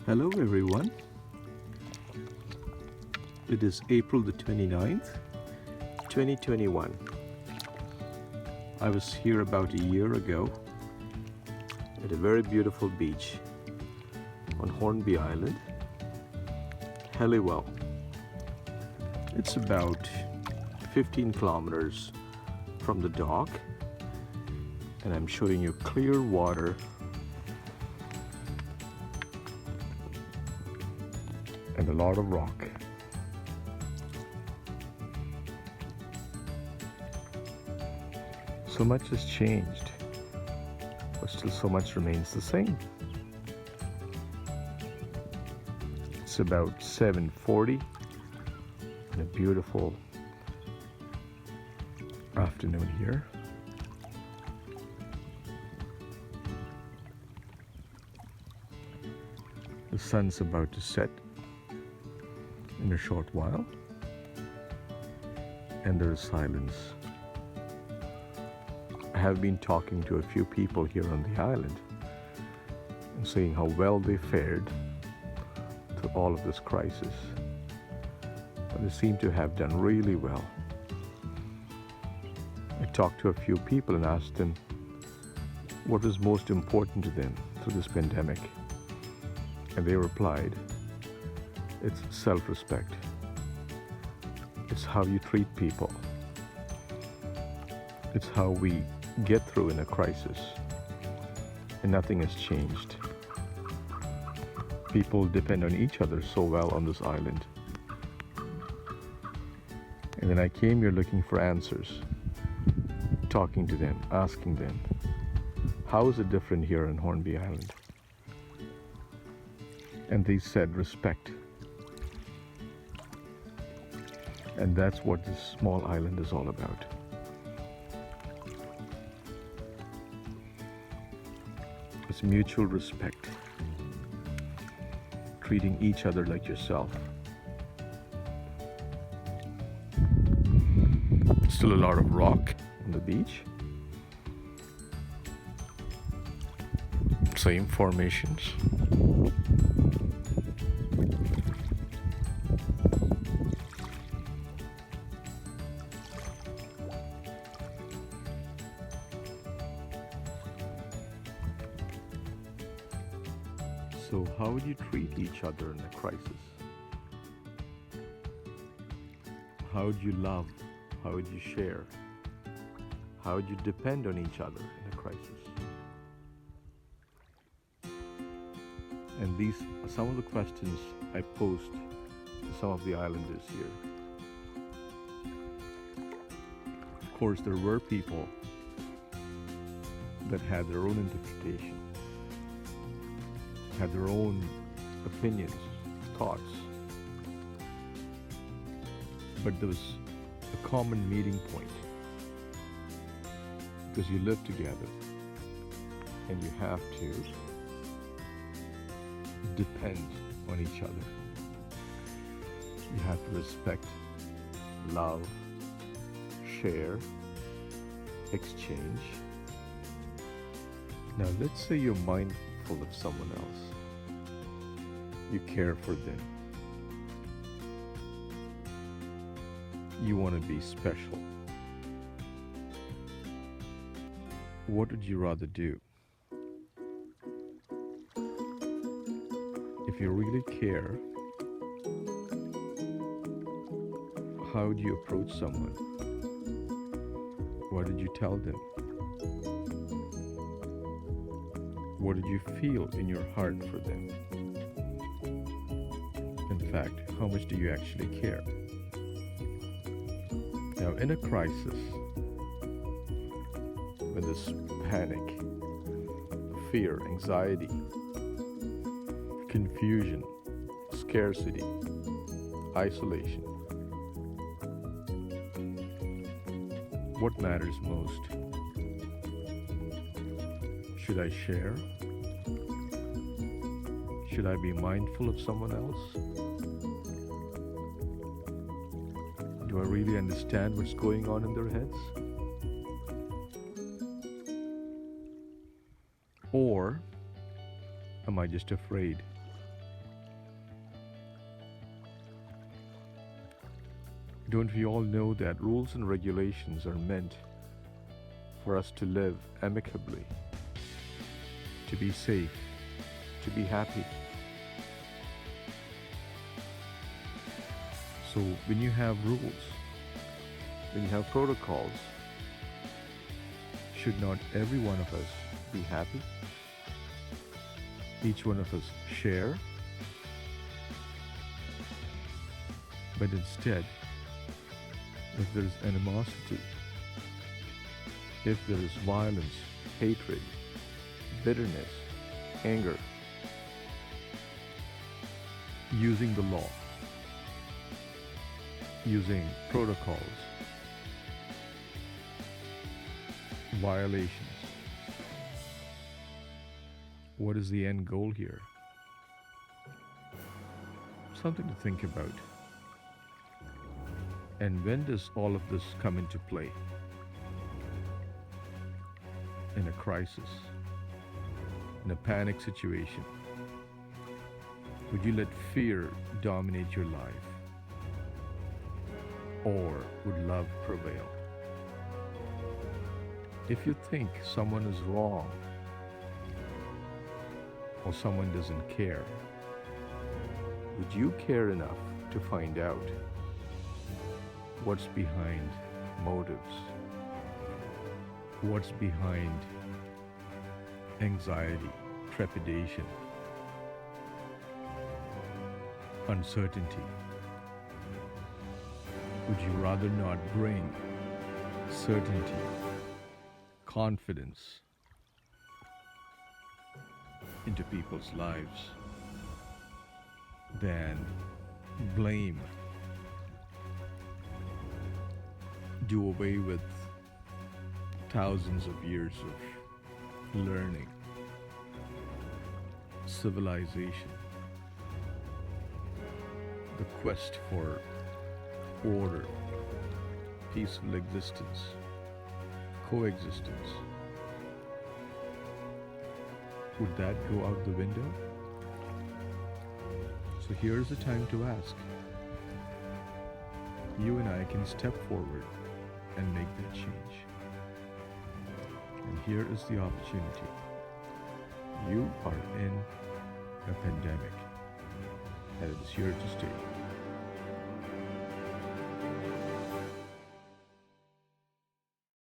Hello everyone. It is April the 29th, 2021. I was here about a year ago at a very beautiful beach on Hornby Island, Halliwell. It's about 15 kilometers from the dock, and I'm showing you clear water and a lot of rock. So much has changed, but still so much remains the same. It's about 7:40 and a beautiful afternoon here. The sun's about to set in a short while, and there is silence. I have been talking to a few people here on the island and seeing how well they fared through all of this crisis. But they seem to have done really well. I talked to a few people and asked them what is most important to them through this pandemic, and they replied, it's self-respect. It's how you treat people. It's how we get through in a crisis. And nothing has changed. People depend on each other so well on this island. And then I came here looking for answers, talking to them, asking them, how is it different here on Hornby Island? And they said respect. And that's what this small island is all about. It's mutual respect, treating each other like yourself. Still a lot of rock on the beach. Same formations. So how would you treat each other in a crisis? How would you love? How would you share? How would you depend on each other in a crisis? And these are some of the questions I posed to some of the islanders here. Of course, there were people that had their own interpretation, had their own opinions, thoughts. But there was a common meeting point, because you live together and you have to depend on each other. You have to respect, love, share, exchange. Now let's say you're mindful of someone else. You care for them. You want to be special. What would you rather do? If you really care, how would you approach someone? What did you tell them? What did you feel in your heart for them? In fact, how much do you actually care? Now, in a crisis, when there's panic, fear, anxiety, confusion, scarcity, isolation, what matters most? Should I share? Should I be mindful of someone else? Do I really understand what's going on in their heads? Or am I just afraid Don't we all know that rules and regulations are meant for us to live amicably, to be safe, to be happy? So when you have rules, when you have protocols, should not every one of us be happy? Each one of us share? But instead, if there is animosity, if there is violence, hatred, bitterness, anger, using the law, using protocols, violations, what is the end goal here? Something to think about. And when does all of this come into play? In a crisis, in a panic situation? Would you let fear dominate your life? Or would love prevail? If you think someone is wrong or someone doesn't care, would you care enough to find out what's behind motives? What's behind anxiety, trepidation, uncertainty? Would you rather not bring certainty, confidence into people's lives than blame, do away with thousands of years of learning, civilization, the quest for order, peaceful existence, coexistence? Would that go out the window? So here's the time to ask. You and I can step forward and make that change. And here is the opportunity. You are in a pandemic, and it is here to stay.